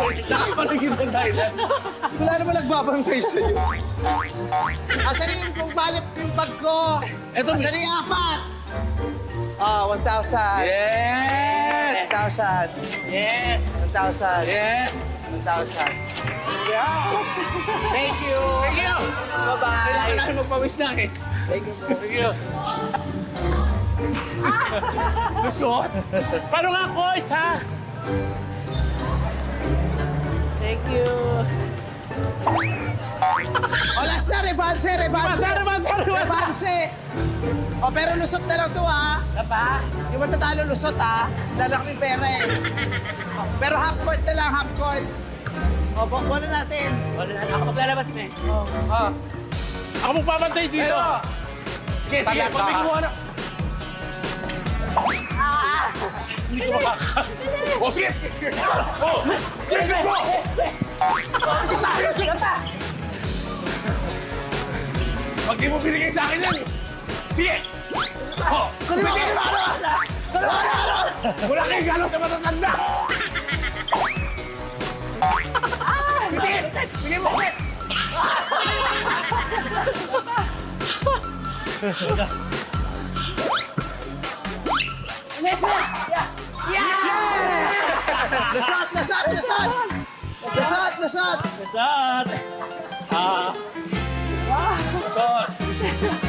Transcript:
Nakapaligid ng Thailand. Wala naman nagbabangkay sa'yo. Asan yung kung balit yung bag ko? Eto, Asan yung apat? Ah, 1,000. Yes! 1,000. Yes! 1,000. Yes! 1,000. Thank you. Thank you! Bye-bye. Kailangan namin magpawis na eh. Thank you. Thank you. Lusot? Paano nga, Koys, ha? Thank you. O, last na, rebanse. Rebanse. O, pero lusot na lang to, ha? Sapa? Yung matatalo lusot, ha? Lala kami pera, eh. O, pero half court na lang, half court. O, bola natin. Wala na. Ako maglalabas, me. Ah. Ako magbabantay dito. Pero, Sige, talaga. pag may kumuha na. Hindi ko makaka. O, sige! O! Sige, sige po! Sige pa! Pag di mo binigay sa akin yan, sige! O! Kaliwa, Sige! Wala kayong gano'n sa matatanda! Sige! Sige mo! Lusot! Kasat! Ah! Kasat!